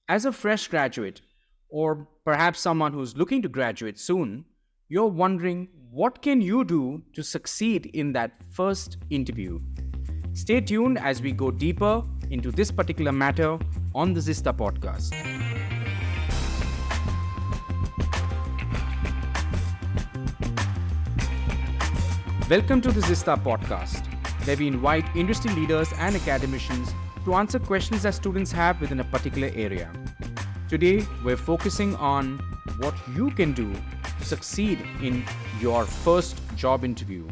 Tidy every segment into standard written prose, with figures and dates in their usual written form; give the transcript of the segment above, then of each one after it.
As a fresh graduate, or perhaps someone who's looking to graduate soon, you're wondering what can you do to succeed in that first interview? Stay tuned as we go deeper into this particular matter on the Zista podcast. Welcome to the Zista podcast, where we invite industry leaders and academicians to answer questions that students have within a particular area. Today, we're focusing on what you can do to succeed in your first job interview.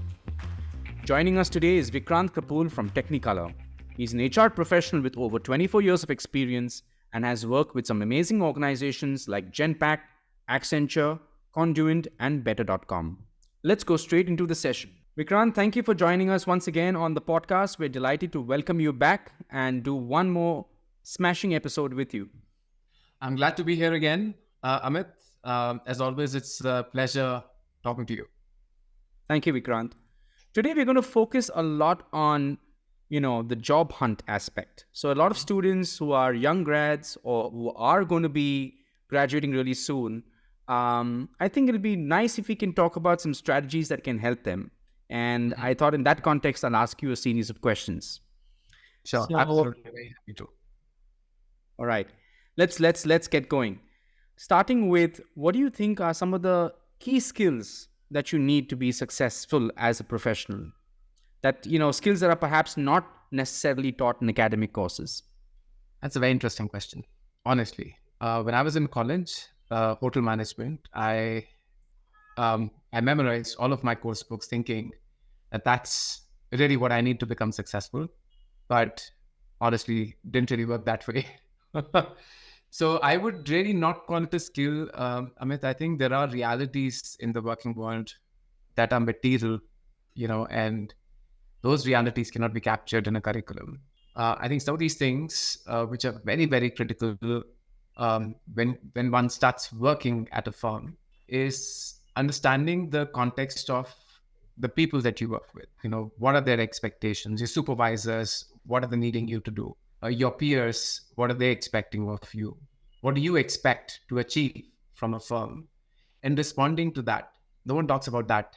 Joining us today is Vikrant Kapur from Technicolor. He's an HR professional with over 24 years of experience and has worked with some amazing organizations like Genpact, Accenture, Conduent, and Better.com. Let's go straight into the session. Vikrant, thank you for joining us once again on the podcast. We're delighted to welcome you back and do one more smashing episode with you. I'm glad to be here again, Amit. As always, it's a pleasure talking to you. Thank you, Vikrant. Today, we're going to focus a lot on, the job hunt aspect. So a lot of students who are young grads or who are going to be graduating really soon, I think it'll be nice if we can talk about some strategies that can help them. And I thought in that context, I'll ask you a series of questions. Sure, absolutely. Very happy to. All right, let's get going. Starting with, what do you think are some of the key skills that you need to be successful as a professional? That, skills that are perhaps not necessarily taught in academic courses. That's a very interesting question. Honestly, when I was in college, hotel management, I memorized all of my course books thinking that that's really what I need to become successful. But honestly, didn't really work that way. So I would really not call it a skill, Amit. I think there are realities in the working world that are material, and those realities cannot be captured in a curriculum. I think some of these things, which are very, very critical when one starts working at a firm, is understanding the context of the people that you work with. What are their expectations? Your supervisors, what are they needing you to do? Your peers, what are they expecting of you? What do you expect to achieve from a firm? And responding to that. No one talks about that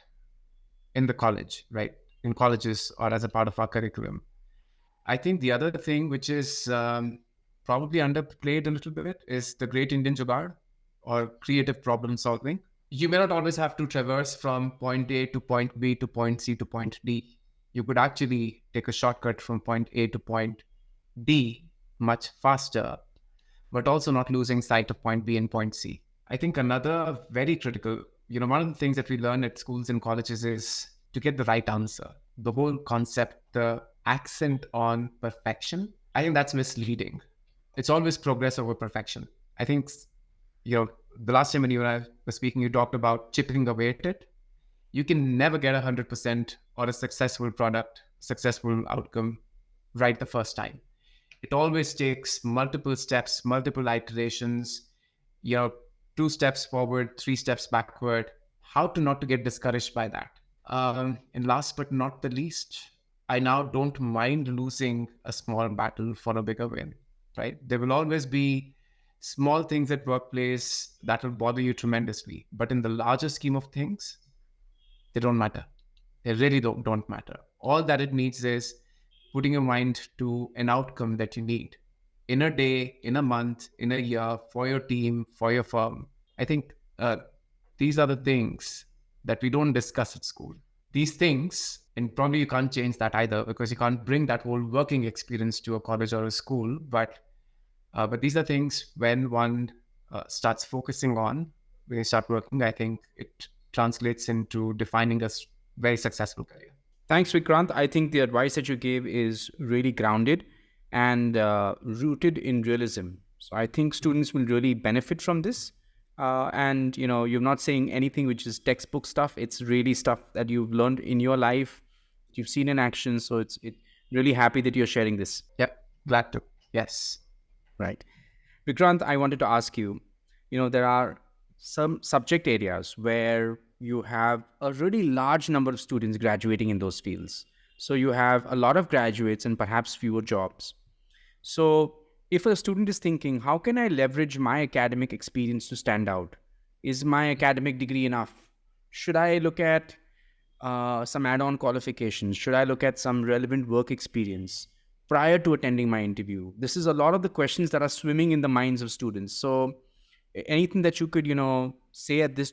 in the college, right? In colleges or as a part of our curriculum. I think the other thing, which is probably underplayed a little bit, is the great Indian jugaad or creative problem solving. You may not always have to traverse from point A to point B to point C to point D. You could actually take a shortcut from point A to point D much faster, but also not losing sight of point B and point C. I think another very critical, one of the things that we learn at schools and colleges is to get the right answer. The whole concept, the accent on perfection, I think that's misleading. It's always progress over perfection. I think, the last time when you and I were speaking, you talked about chipping away at it. You can never get 100% or a successful product, successful outcome right the first time. It always takes multiple steps, multiple iterations, 2 steps forward, 3 steps backward. How to not to get discouraged by that. And last but not the least, I now don't mind losing a small battle for a bigger win, right? There will always be small things at workplace that will bother you tremendously. But in the larger scheme of things, they don't matter. They really don't matter. All that it needs is putting your mind to an outcome that you need in a day, in a month, in a year, for your team, for your firm. I think these are the things that we don't discuss at school. These things, and probably you can't change that either because you can't bring that whole working experience to a college or a school. But these are things when one starts focusing on, when you start working, I think it translates into defining a very successful career. Thanks, Vikrant. I think the advice that you gave is really grounded and rooted in realism. So I think students will really benefit from this. And, you're not saying anything which is textbook stuff. It's really stuff that you've learned in your life, you've seen in action. So it's really happy that you're sharing this. Yep, glad to. Yes. Right. Vikrant, I wanted to ask you, there are some subject areas where you have a really large number of students graduating in those fields. So you have a lot of graduates and perhaps fewer jobs. So If a student is thinking, how can I leverage my academic experience to stand out? Is my academic degree enough? Should I look at some add on qualifications? Should I look at some relevant work experience prior to attending my interview? This is a lot of the questions that are swimming in the minds of students. So, anything that you could, say at this,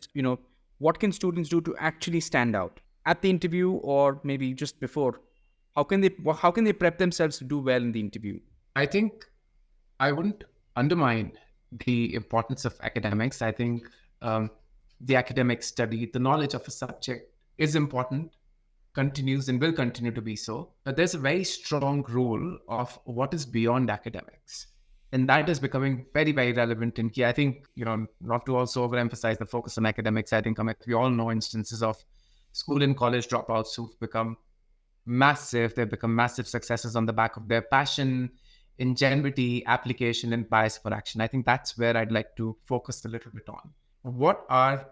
what can students do to actually stand out at the interview or maybe just before? How can they prep themselves to do well in the interview? I think I wouldn't undermine the importance of academics. I think the academic study, the knowledge of a subject is important, continues and will continue to be so. But there's a very strong role of what is beyond academics. And that is becoming very, very relevant in key. I think, not to also overemphasize the focus on academics, I think we all know instances of school and college dropouts who've become massive. They've become massive successes on the back of their passion, ingenuity, application, and bias for action. I think that's where I'd like to focus a little bit on. What are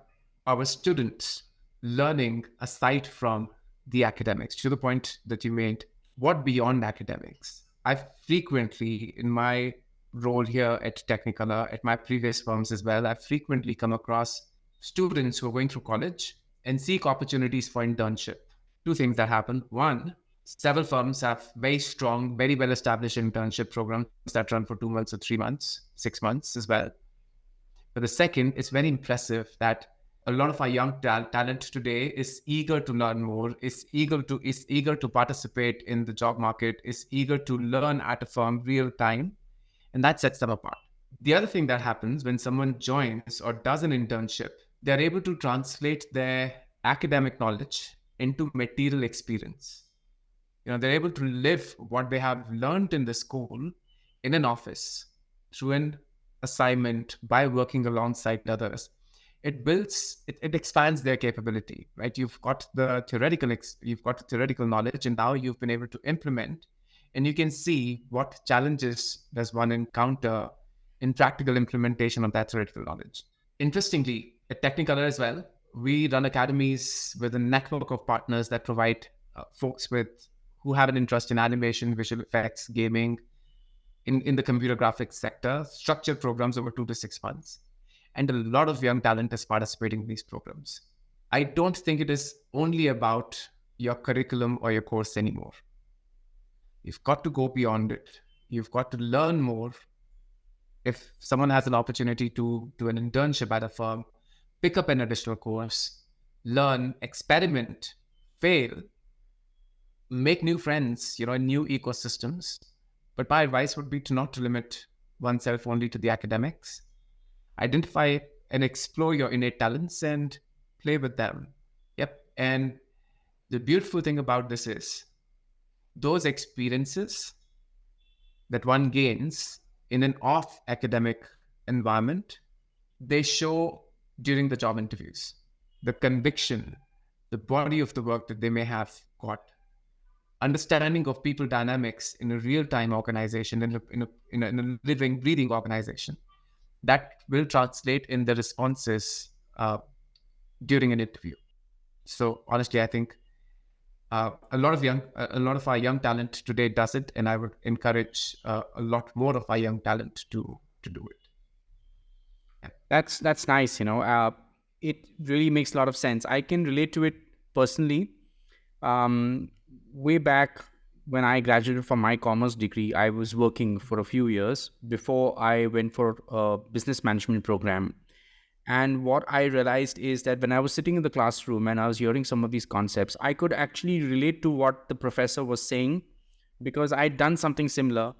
our students learning aside from the academics? To the point that you made, what beyond academics? I've frequently, in my role here at Technicolor, at my previous firms as well, I've frequently come across students who are going through college and seek opportunities for internship. Two things that happen. One, several firms have very strong, very well-established internship programs that run for 2 months or 3 months, 6 months as well. But the second, it's very impressive that a lot of our young talent today is eager to learn more, is eager to participate in the job market, is eager to learn at a firm real time, and that sets them apart. The other thing that happens when someone joins or does an internship, they're able to translate their academic knowledge into material experience. They're able to live what they have learned in the school in an office through an assignment by working alongside others. It expands their capability, right? You've got the theoretical knowledge, and now you've been able to implement, and you can see what challenges does one encounter in practical implementation of that theoretical knowledge. Interestingly, at Technicolor as well, we run academies with a network of partners that provide folks who have an interest in animation, visual effects, gaming, in the computer graphics sector, structured programs over 2 to 6 months. And a lot of young talent is participating in these programs. I don't think it is only about your curriculum or your course anymore. You've got to go beyond it. You've got to learn more. If someone has an opportunity to do an internship at a firm, pick up an additional course, learn, experiment, fail, make new friends, in new ecosystems. But my advice would be not to limit oneself only to the academics. Identify and explore your innate talents and play with them. Yep. And the beautiful thing about this is those experiences that one gains in an off-academic environment, they show during the job interviews. The conviction, the body of the work that they may have got, understanding of people dynamics in a real-time organization, in a living, breathing organization, that will translate in the responses during an interview. So honestly, I think a lot of our young talent today does it, and I would encourage a lot more of our young talent to do it. Yeah. That's nice. It really makes a lot of sense. I can relate to it personally. Way back when I graduated from my commerce degree, I was working for a few years before I went for a business management program. And what I realized is that when I was sitting in the classroom and I was hearing some of these concepts, I could actually relate to what the professor was saying because I'd done something similar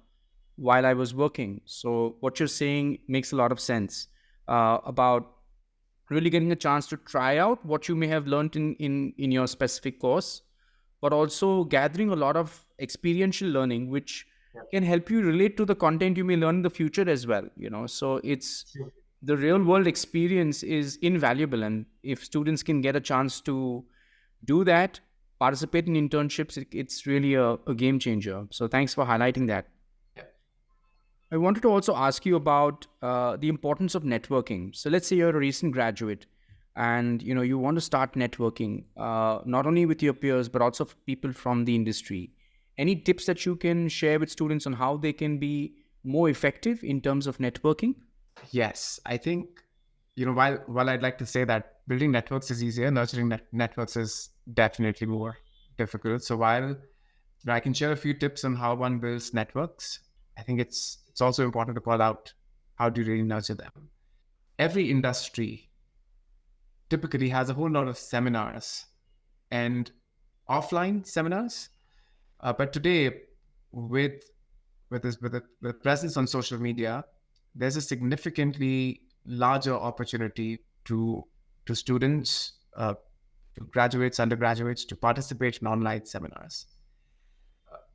while I was working. So what you're saying makes a lot of sense about really getting a chance to try out what you may have learned in your specific course, but also gathering a lot of experiential learning, which can help you relate to the content you may learn in the future as well. So it's the real world experience is invaluable. And if students can get a chance to do that, participate in internships, it's really a game changer. So thanks for highlighting that. I wanted to also ask you about the importance of networking. So let's say you're a recent graduate and you want to start networking, not only with your peers, but also people from the industry. Any tips that you can share with students on how they can be more effective in terms of networking? Yes, I think, while I'd like to say that building networks is easier, nurturing networks is definitely more difficult. So while I can share a few tips on how one builds networks, I think it's also important to call out how do you really nurture them. Every industry typically has a whole lot of seminars and offline seminars. But today, with the presence on social media, there's a significantly larger opportunity to students, to graduates, undergraduates, to participate in online seminars.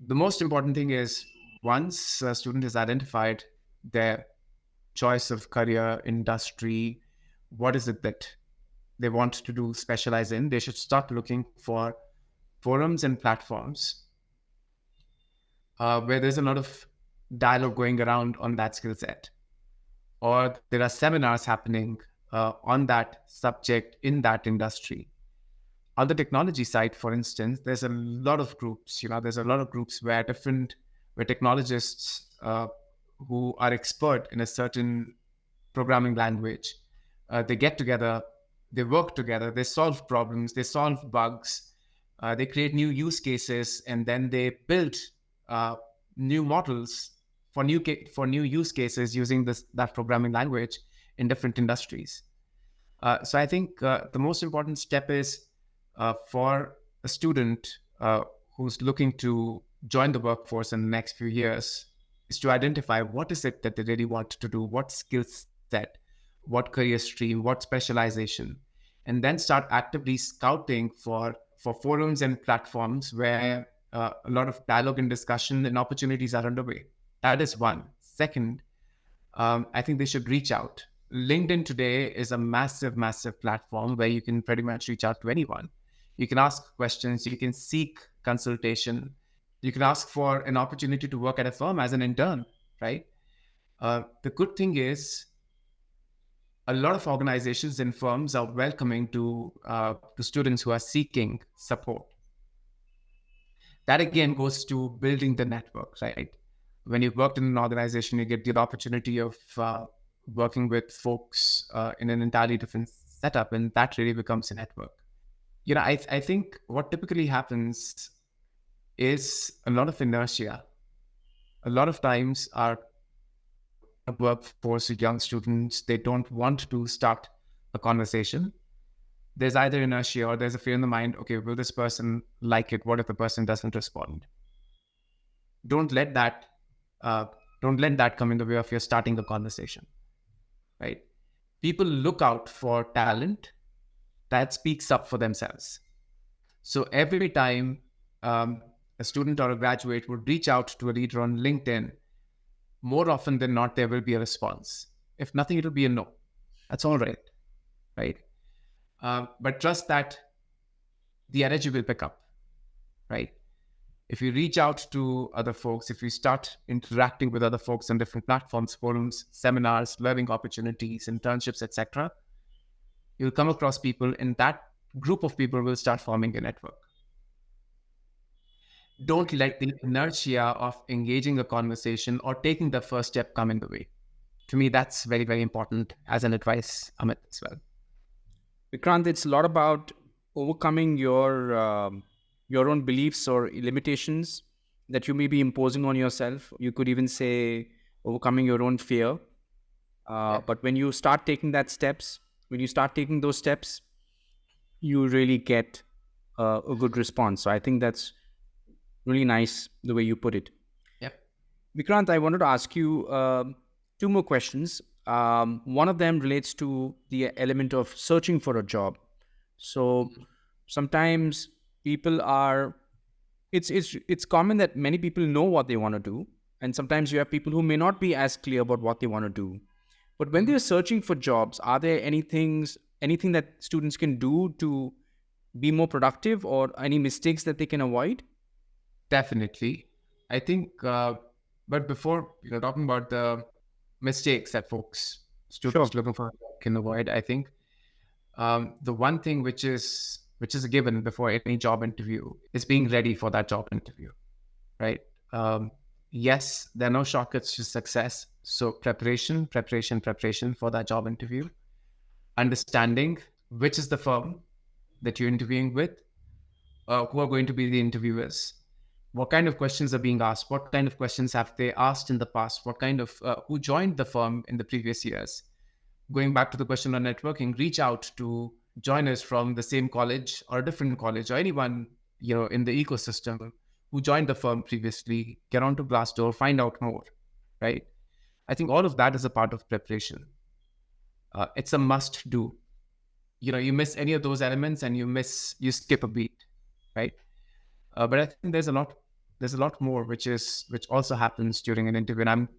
The most important thing is once a student has identified their choice of career, industry, what is it that they want to do, specialize in, they should start looking for forums and platforms where there's a lot of dialogue going around on that skill set, or there are seminars happening on that subject in that industry. On the technology side, for instance, there's a lot of groups. There's a lot of groups where technologists who are expert in a certain programming language, they get together, they work together, they solve problems, they solve bugs, they create new use cases, and then they build new models for new use cases using that programming language in different industries. So I think the most important step is for a student who's looking to join the workforce in the next few years is to identify what is it that they really want to do, what skill set, what career stream, what specialization, and then start actively scouting for forums and platforms where a lot of dialogue and discussion and opportunities are underway. That is one. Second, I think they should reach out. LinkedIn today is a massive, massive platform where you can pretty much reach out to anyone. You can ask questions, you can seek consultation, you can ask for an opportunity to work at a firm as an intern, right? The good thing is a lot of organizations and firms are welcoming to students who are seeking support. That again goes to building the network, right? When you've worked in an organization, you get the opportunity of working with folks in an entirely different setup, and that really becomes a network. I think what typically happens is a lot of inertia. A lot of times our workforce, young students, they don't want to start a conversation. There's either inertia or there's a fear in the mind, okay, will this person like it? What if the person doesn't respond? Don't let that come in the way of your starting the conversation, right? People look out for talent that speaks up for themselves. So every time a student or a graduate would reach out to a leader on LinkedIn, more often than not, there will be a response. If nothing, it'll be a no. That's all right, right? But trust that the energy will pick up, right? If you reach out to other folks, if you start interacting with other folks on different platforms, forums, seminars, learning opportunities, internships, etc., you'll come across people, and that group of people will start forming a network. Don't let the inertia of engaging a conversation or taking the first step come in the way. To me, that's very, very important as an advice, Amit, as well. Vikrant, it's a lot about overcoming your own beliefs or limitations that you may be imposing on yourself. You could even say overcoming your own fear. But when you start taking those steps, you really get a good response. So I think that's really nice the way you put it. Yep. Vikrant, I wanted to ask you two more questions. One of them relates to the element of searching for a job. So sometimes people are, it's common that many people know what they want to do. And sometimes you have people who may not be as clear about what they want to do. But when they're searching for jobs, are there anything that students can do to be more productive, or any mistakes that they can avoid? Definitely. I think, but before talking about the mistakes that students looking for can avoid, I think the one thing which is a given before any job interview is being ready for that job interview, right? yes, there are no shortcuts to success. So preparation for that job interview, understanding which is the firm that you're interviewing with, who are going to be the interviewers, what kind of questions are being asked, what kind of questions have they asked in the past, what kind of, who joined the firm in the previous years. Going back to the question on networking, reach out to joiners from the same college or a different college or anyone, in the ecosystem who joined the firm previously, get onto Glassdoor, find out more, right? I think all of that is a part of preparation. It's a must do. You miss any of those elements and you skip a beat, right? But I think there's a lot more which also happens during an interview. And I'm,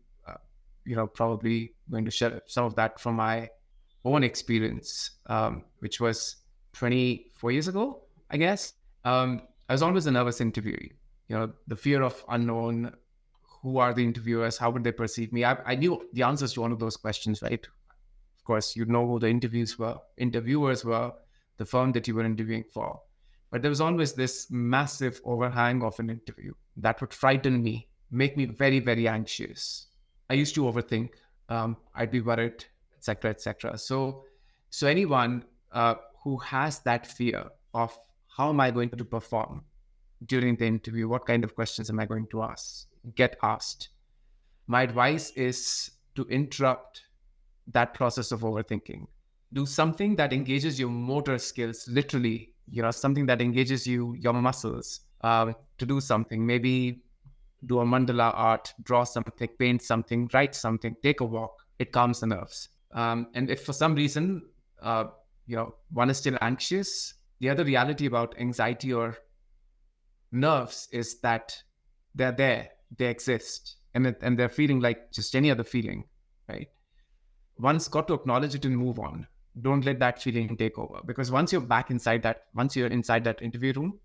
probably going to share some of that from my own experience, which was 24 years ago, I guess. I was always a nervous interviewee. The fear of unknown. Who are the interviewers? How would they perceive me? I knew the answers to one of those questions, right? Of course, you know who the interviewers were, the firm that you were interviewing for. But there was always this massive overhang of an interview that would frighten me, make me very, very anxious. I used to overthink. I'd be worried, etc., etc. So anyone who has that fear of how am I going to perform during the interview, what kind of questions am I going to get asked? My advice is to interrupt that process of overthinking. Do something that engages your motor skills, literally, something that engages your muscles to do something. Maybe do a mandala art, draw something, paint something, write something, take a walk. It calms the nerves. And if for some reason, one is still anxious, the other reality about anxiety or nerves is that they're there, they exist, and they're feeling like just any other feeling, right? One's got to acknowledge it and move on. Don't let that feeling take over, because once you're inside that interview room,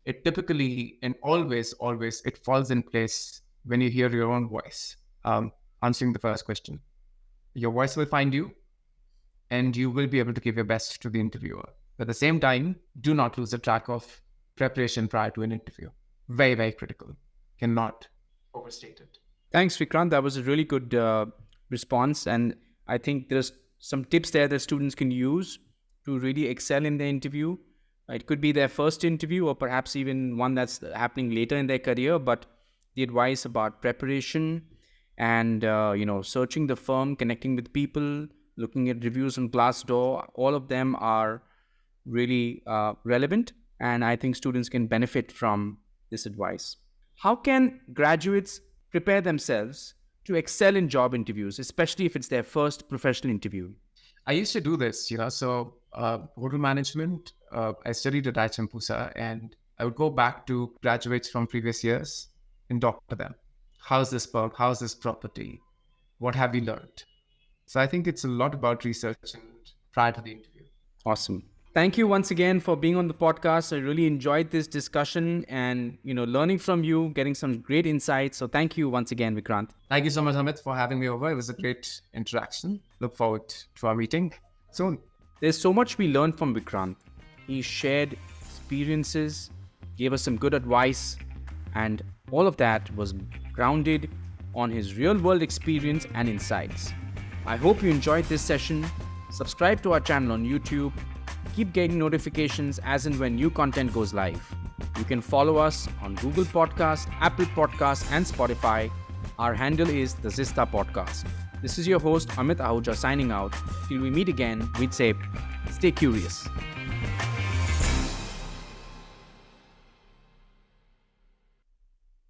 it typically and always it falls in place when you hear your own voice answering the first question. Your voice will find you, and you will be able to give your best to the interviewer. But at the same time, do not lose the track of preparation prior to an interview. Very, very critical. Cannot overstate it. Thanks, Vikrant. That was a really good response. And I think there's some tips there that students can use to really excel in the interview. It could be their first interview or perhaps even one that's happening later in their career. But the advice about preparation and, searching the firm, connecting with people, looking at reviews on Glassdoor, all of them are really relevant. And I think students can benefit from this advice. How can graduates prepare themselves to excel in job interviews, especially if it's their first professional interview? I used to do this, so hotel management, I studied at Champusa, and I would go back to graduates from previous years and talk to them. How's this perk? How's this property? What have you learned? So I think it's a lot about research and prior to the interview. Awesome. Thank you once again for being on the podcast. I really enjoyed this discussion and, learning from you, getting some great insights. So thank you once again, Vikrant. Thank you so much, Amit, for having me over. It was a great interaction. Look forward to our meeting soon. There's so much we learned from Vikrant. He shared experiences, gave us some good advice, and all of that was grounded on his real-world experience and insights. I hope you enjoyed this session. Subscribe to our channel on YouTube. Keep getting notifications as and when new content goes live. You can follow us on Google Podcasts, Apple Podcasts, and Spotify. Our handle is the Zista Podcast. This is your host, Amit Ahuja, signing out. Till we meet again, we'd say, stay curious.